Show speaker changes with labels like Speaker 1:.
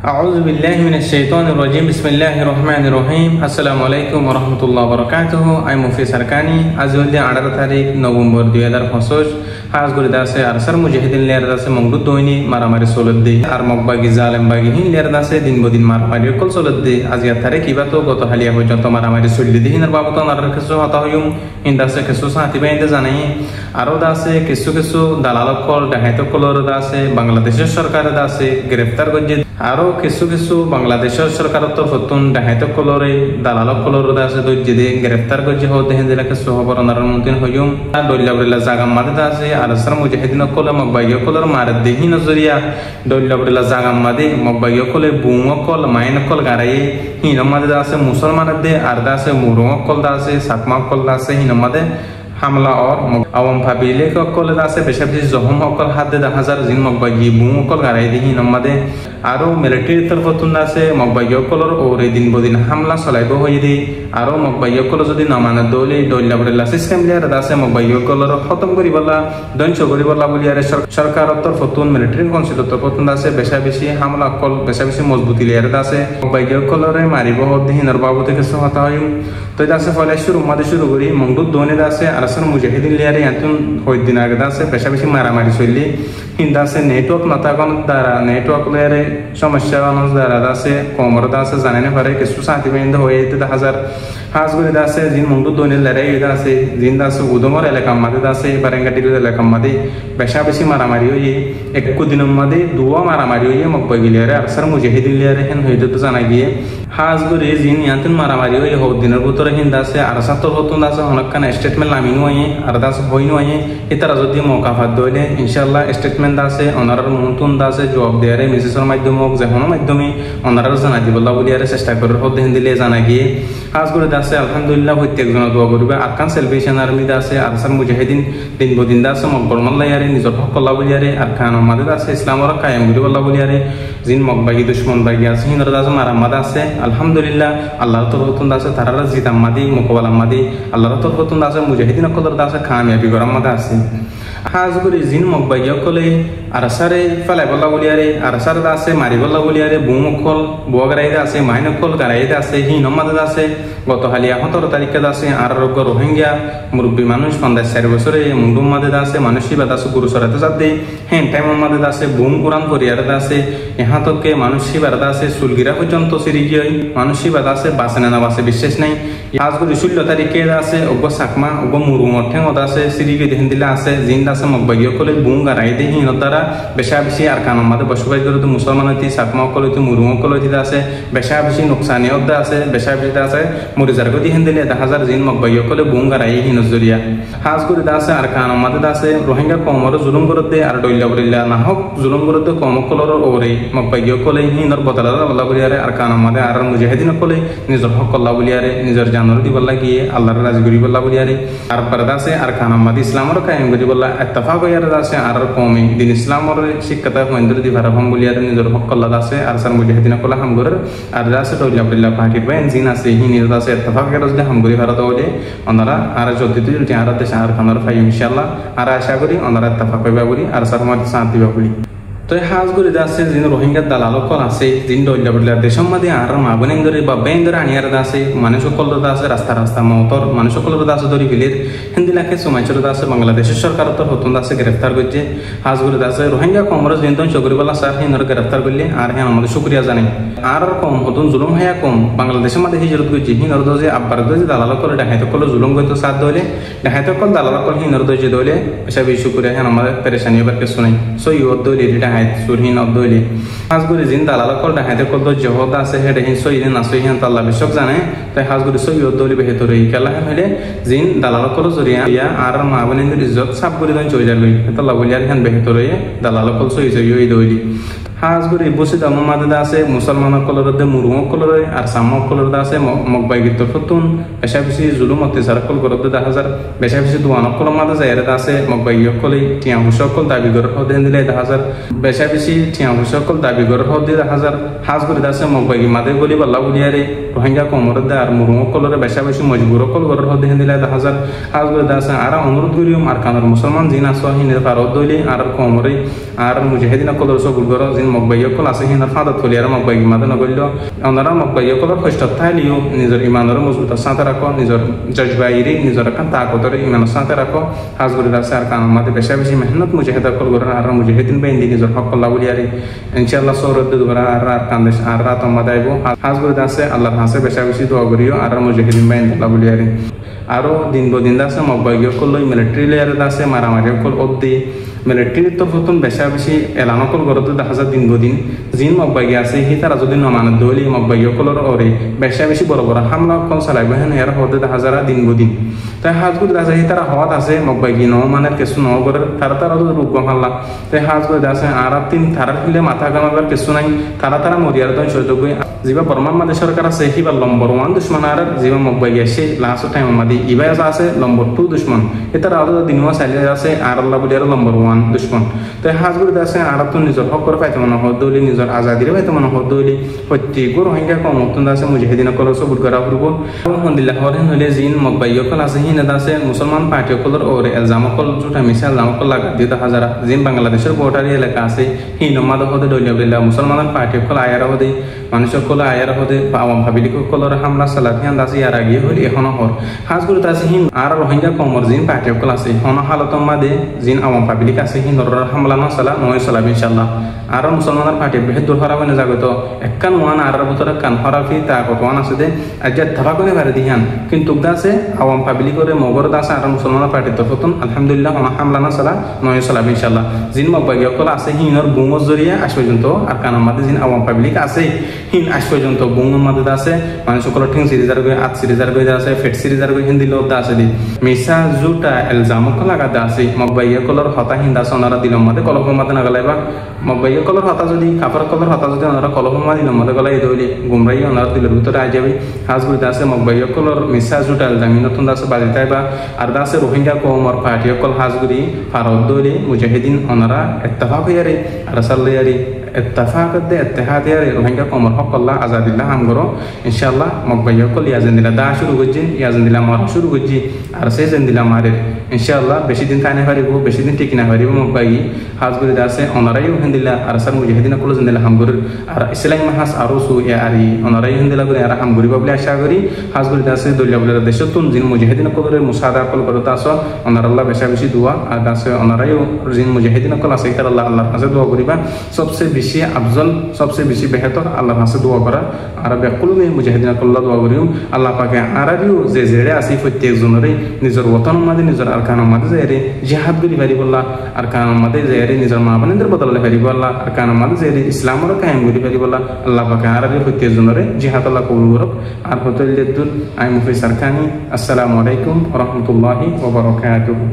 Speaker 1: أعوذ بالله من الشيطان الرجيم بسم الله الرحمن الرحيم السلام عليكم ورحمة الله وبركاته أي مفي سركاني أزولي 18 তারিখ নভেম্বর 2025 হাজ গরি দাসে আরসার মুজাহিদিন লেয়ার দাসে মংদুদ দইনি মারামারি চলদ্দি আর মকবাগি জালেম বাগি হিন লেয়ার দাসে দিন বদিন মারামারি কল চলদ্দি আজিয়া তারিখ ইবা তো গত হালিয়া পর্যন্ত মারামারি চলদ্দি হিনার বাবত নারার কিছু হতা হইম হিন দাসে কিছু সাথী বাইন্দে জানাই আরো দাসে কিছু কিছু দালাল কল ডাহাইত কলর দাসে বাংলাদেশের সরকার দাসে গ্রেফতার করছে আরো কিছু কিছু বাংলাদেশের সরকারের তরফতুন ডাহাইত কলরে দালাল কলর দাসে দইজে দিয়ে গ্রেফতার করছে হতে হেন দিলা কিছু খবর নারার মন্তিন হইম আর দইলা বইলা জাগাম মাদে দাসে আরসার মুজাহিদিন কল মকবাগিয় কলর মার দেহি নজরিয়া দইলা বইলা জাগাম মাদে মকবাগিয় কলে বুং কল মাইন কল গারাই হিন মাদে দাসে মুসলমান দে আর দাসে মুরং কল দাসে সাকমা কল দাসে হিন মাদে হামলা और अवम फाबिले को कल दासे बेशाबी जहम अकल हाथ दे 10,000 जिन मकबागी बुं अकल गाराई दिही नम्मादे आरो मिलिटारी तरफतुन दासे मकबागी अकलर और दिन बदिन हामला चलाइबो होइदि आरो मकबागी अकल जदि नमाना दोले दोइला बडला सिस्टेम लियार दासे मकबागी अकलर खत्म करिबला दंश करिबला बुलियारे सरकार तरफतुन मिलिटारी काउन्सिल तरफतुन दासे बेशाबी हामला अकल बेशाबी मजबूती लियार दासे मकबागी अकलरे मारिबो दिही नरबाबते के सहता होइम तो दासे फले शुरू मादे शुरू करी मंगदुद दोने दासे আরসার মুজাহিদিন লিয়ারে এতন হই দিন আগে দাসে বেশি মারামারি চললি হিন্দাসে নেটওয়ার্ক নাতাগন দ্বারা নেটওয়ার্ক লিয়ারে সমস্যা অনুস দ্বারা দাসে কোমর দাসে জানেনে পারে কিছু সাথী বেন্দ হয়ে 10,000 হাজ করে দাসে জিন মন্ডু দোনে লড়াই দাসে জিন দাসে উদমর এলাকা মাদে দাসে বারেঙ্গাটির এলাকা মাদে বেশি মারামারি হই এক দিনের মাদে দুয়া মারামারি হই মকবাগি লিয়ারে আরসার মুজাহিদিন লিয়ারে হেন হইতে তো জানা গিয়ে হাজ করে জিন ইয়াতন মারামারি হই হো দিনের ভিতরে হিন্দাসে আরসা তো হতুন দাসে অনেকখান স্টেটমেন্ট লামিনু আই আর দাসে হইনু আই এতারা যদি মৌকা ফাদ দইলে ইনশাআল্লাহ স্টেটমেন্ট দাসে অনারার মুতুন দাসে জবাব দেয়ারে মেসেজের মাধ্যমে হোক যেকোনো মাধ্যমে অনারার জানা দিবল্লা বলিয়ারে চেষ্টা করে হতে হেন দিলে জানা গিয়ে হাজ করে দাসে আলহামদুলিল্লাহ প্রত্যেকজন দোয়া করবে আরকান সেলভেশন আর্মি দাসে আরসার মুজাহিদিন দিন বদিন দাসে মকবরমাল্লায়ারে নিজর হক কল্লা বলিয়ারে আরকান মাদে দাসে ইসলামর কায়েম করিবল্লা বলিয়ারে জিন মকবাগি দুশমন বাগি আছে হিনর দাসে মারামাদ আছে আলহামদুলিল্লাহ আল্লাহর তরফতুন দাসে তারারা জিতাম মাদি মোকাবেলা মাদি আল্লাহর তরফতুন দাসে মুজাহিদিন কলর দাসে কামিয়াবি গরাম মাদে আছে হাজ করে জিন মকবাগি কলে আরসারে ফলাই বল্লা বলিয়ারে আরসার দাসে মারি বল্লা বলিয়ারে বুম কল বুয়াগারাই দাসে মাইন কল গারাই দাসে হিন মাদে দাসে গত হালিয়া 17 তারিখে দাসে আর রোগ রোহিঙ্গা মুরব্বী মানুষ 4 বছরে মুন্ডুম মাদে দাসে মানুষই বাদাসে গুরু সরাতে যাতে হেন টাইম মাদে দাসে বুম কুরান করিয়ার দাসে ইহা তকে মানুষই বাদাসে সুলগিরা পর্যন্ত সিরি গই মানুষই বাদাসে বাসে না বাসে বিশ্বাস নাই আজ গো 16 তারিখে দাসে অগ সাকমা অগ মুরুম ঠেং দাসে সিরি গে দেন দিলা আছে জিন দাসে মকবাগি কলে বুম গারাই দে হিন দ্বারা বেশি আর কান মাদে বসবাস করে তো মুসলমানতি সাকমা কলে তো মুরুম কলে দিলা আছে বেশি নুকসানি অদ আছে বেশি আছে মরিজার গতি হেন দিলে 10,000 জিন মকবাগি কলে বুম গারাই হিন জরিয়া হাজ করে দাসে আর কান মাদে দাসে রোহিঙ্গা কমর জুলুম করতে আর দইলা বরিলা না হোক জুলুম করতে কম কলর ওরে মকবাগি কলে হিনর বদলা বলা বলিয়ারে আর কান মাদে আর মুজাহিদিন কলে নিজর হক কল্লা বলিয়ারে নিজর জানর দি বল্লা গিয়ে আল্লাহর রাজি করি বল্লা বলিয়ারে আর পরদাসে আর কান মাদে ইসলামর কায়েম করি বল্লা ইত্তেফাক হইয়ারে দাসে আর কওমি দিন ইসলামর শিক্ষাতা হইন্দর দি ভারা ভাম বলিয়ারে নিজর হক কল্লা দাসে আর সার মুজাহিদিন কলে হামগরের আর দাসে দইলা বরিলা পাকির বাইন জিন আছে হিনির দাসে ইত্তেফাক করে যদি হামগরি ভারত হইলে ওনারা আর যদি তুই আর দেশে আর কানর ফাই ইনশাআল্লাহ আর আশা করি ওনারা ইত্তেফাক হইবা বলি আর সার মাদ শান্তি দিবা বলি তো হাজ করে দাসে জিন রোহিঙ্গা দালাল কল আছে জিন দইলা বরিলা দেশম মাদে আর মাবনেন ধরে বা বেন ধরে আনিয়ার দাসে মানুষ কল দাসে রাস্তা মতর মানুষ কল দাসে ধরি বিলের হিন্দিলাকে সুমাইচর দাসে বাংলাদেশের সরকার তো হতুন দাসে গ্রেফতার করছে হাজ করে দাসে রোহিঙ্গা কমর জিন তো চকরিবালা স্যার হিনর গ্রেফতার করলে আর হ্যাঁ আমাদের শুকরিয়া জানাই আর কম হতুন জুলুম হায়া কম বাংলাদেশের মাদে হিজরত করছে হিনর দজে আব্বার দজে দালাল কল ডাহাইত কল জুলুম করতে সাথ দইলে ডাহাইত কল দালাল কল হিনর দজে দইলে বেশি শুকরিয়া হ্যাঁ আমাদের পেরেশানি এবার কিছু নাই সো ইউদ দইলে ডাহাইত সুরহীন অদইলে হাজ করে জিন দালাল কল ডাহাইত কল তো জহদ আছে হেডে হিন সইলে না সইহিন আল্লাহ বিশ্বক জানে তাই হাজ করে সই অদইলে বেহতর এই খেলা হলে জিন দালাল কল জরিয়া আর মা বনেন্দ্র ইজ্জত সাব করে দন চই যাবে আল্লাহ বলিয়ার হেন বেহতর এই দালাল কল সই সই দইলি হাজ করে বসে দাম মাদে আছে মুসলমান কলর দে মুরুম কলর আর সাম কলর আছে মকবাগি তো ফতুন বেশি জুলুম অত্যাচার কল করত 10,000 বেশি দুয়ান কল মাদে যায় আছে মকবাগি কলে টিয়া হুস কল দাবি করে দেন দিলে 10,000 বেশা বেশি ঠিয়া পয়সা কল দাবি করে হদি হাজার হাজ করে দাসে মগবাগি মাদে গলি বাল্লা বুলিয়ারে রোহিঙ্গা কোমর দে আর মুরুম কলরে বেশা বেশি মজবুর কল করে হদি হেন্দিলা হাজার হাজ করে দাসে আর অনুরোধ করিম আর কানার মুসলমান জিন আসো হিনের ফারদ দইলি আর কোমরে আর মুজাহিদিন কলর সব গুলগর জিন মগবাগি কল আছে হিনার ফাদত ফলি আর মগবাগি মাদে নগল্য ওনারা মগবাগি কলর কষ্ট থাইলিও নিজের ইমানের মজবুত সাথে রাখো নিজের জজবাইরি নিজের কান তাকতরে ইমানের সাথে রাখো হাজ করে দাসে আর কানার মাদে বেশা বেশি মেহনত মুজাহিদা কল করে আর মুজাহিদিন বাইন্দি নিজের হক কল্লা বুলিয়ারি ইনশাআল্লাহ সৌরদ দুরা আর কান্দেশ আর রাত মাদাইবো হাজ করে দাসে আল্লাহর হাসে বেশা বেশি দোয়া করিও আর মুজাহিদিন বাইন্দি আল্লাহ বুলিয়ারি আরো দিন বদিন দাসে মগবাগি কল মিলিটারি লেয়ার দাসে মারামারি কল অব্দি মিলিটারির তরফতন বেশা বেশি এলান কল গরত দেখা যায় দিন বদিন জিন মগবাগি আছে হি তারা যদি নমানত দলি মগবাগি কলর ওরে বেশা বেশি বড় বড় হামলা কল চালাইবে হেন এর হতে দেখা যায় দিন বদিন তাই হাজ করে দাসে হি তারা হওয়াত আছে মগবাগি ন মানের কিছু ন করে তারা তারা রূপ গমাল্লা তাই হাজ করে দাসে আর তিন তারার ফিলে মাথা গামাবার কিছু নাই তারা তারা মরিয়ার তো সহ্য করে যিবা বর্মান মাদে সরকার আছে হিবা নম্বর 1 দুশ্মন আর যিবা মগবাগি আছে লাস্ট টাইম মাদি ইবা আছে নম্বর 2 দুশ্মন এটা আরো দিনও চাইলে আছে আর আল্লাহ বুলিয়ার নম্বর 1 দুশ্মন তাই হাজ করে দাসে আর তো নিজের হক করে পাইতে মনে হদলি নিজের আজাদিরে পাইতে মনে হদলি প্রত্যেক রোহিঙ্গা কম মতন দাসে মুজাহিদিন কল সবুত করা করব আলহামদুলিল্লাহ হরে হলে জিন মগবাগি কল আছে হিনা দাসে মুসলমান পার্টি কলর ওরে এলজাম কল জুটা মিশা এলজাম কল লাগা দিতে হাজারা জিন বাংলাদেশের বর্ডারি এলাকা আছে হিন মাদ হদে দলিয়াবিল্লাহ মুসলমান পার্টি কল আয়ার হদে মানুষ কল আয়ার হদে আওয়াম পাবলিক কলর হামলা সালাফিয়ান দাসে আর আগে হল এখনো হর হাজ করে দাসে হিন আর রোহিঙ্গা কমর জিন পার্টি কল আছে হন হালত মাদে জিন আওয়াম পাবলিক আছে হিন হামলা না সালা নয় সালাম ইনশাআল্লাহ আর মুসলমানের পার্টি বেহ দূর হরাবে না জাগত একখান ওয়ান আর ভিতরে কান হরাফি তা কতওয়ান আছে দে আজ ধাবাকনে বারে দিহান কিন্তু দাসে আওয়াম পাবলিক করে মগর দাসে আর মুসলমানের পার্টি তফতন আলহামদুলিল্লাহ হামলা না সালা নয় সালাম ইনশাআল্লাহ জিন মগবাগি কল আছে হিনর বুমর জরিয়া আজ পর্যন্ত আর কানার মাদে জিন আওয়াম পাবলিক আছে হিন আজ পর্যন্ত বুমর মাদে আছে মানুষ সকল ঠিং সিরিজার গই আত সিরিজার গই আছে ফেট সিরিজার গই হিন্দি লোদ আছে দি মিসা জুটা এলজাম কল লাগা আছে মগবাগি কলর হতা হিন্দা সোনারা দিলম মাদে কলহ মাদে নাগালাইবা মগবাগি কলর হতা যদি কাপড় কলর হতা যদি ওনারা কলহ মাদি নমদে গলাই দইলি গুমরাই ওনারা দিলের ভিতরে আই যাবে হাজ করে দাসে মগবাগি কলর মিসা জুটা এলজাম নতুন দাসে বাজিতাইবা আর দাসে রোহিঙ্গা কওমর পার্টি কল হাজ করি ফারদ দইলি মুজাহিদিন ওনারা ইত্তেফাক হইয়ারে আর সাল্লায়ারি اتفاق ده اتحاد يا روهينجا كومر حق الله عزاد الله هم غرو ان شاء الله مقبل يقول يا زندلا دا شروع گجي يا زندلا مار شروع گجي আর সে زندلا মারে ইনশাআল্লাহ বেশি দিন থানে পারিব বেশি দিন ঠিক না পারিব মগবাগি হাজ করে দাসে ওনারাই হিন্দিলা আর সার মুজাহিদিন কল زندلا হাম গর আর ইসলাম মাহাস আরসু ইয়া আরি ওনারাই হিন্দিলা করে আর হাম গরি বলে আশা করি হাজ করে দাসে দলিয়া বলে দেশতুন জিন মুজাহিদিন কলরে মুসাদা কল করতা আস ওনার আল্লাহ বেশি বেশি দোয়া আর দাসে ওনারাই জিন মুজাহিদিন কল আছে তার আল্লাহ আল্লাহর কাছে দোয়া করিবা সবচেয়ে বেশি আফজল সবচেয়ে বেশি বেহতর আল্লাহর কাছে দোয়া করা আর বেকুল মে মুজাহিদিন কল্লা দোয়া করিম আল্লাহ পাকে আরাবিও যে জেরে আসি প্রত্যেক জনরে নিজের ওতন মাদে নিজের আরকান মাদে জেরে জিহাদ করি পারিব আল্লাহ আরকান মাদে জেরে নিজের মা বানিদের বদলে পারিব আল্লাহ আরকান মাদে জেরে ইসলামর কায়েম করি পারিব আল্লাহ পাকে আরাবি প্রত্যেক জনরে জিহাদ আল্লাহ কবুল করুক আর হতে আই মুফি সারকানি আসসালামু আলাইকুম ওয়া রাহমাতুল্লাহি ওয়া বারাকাতুহু।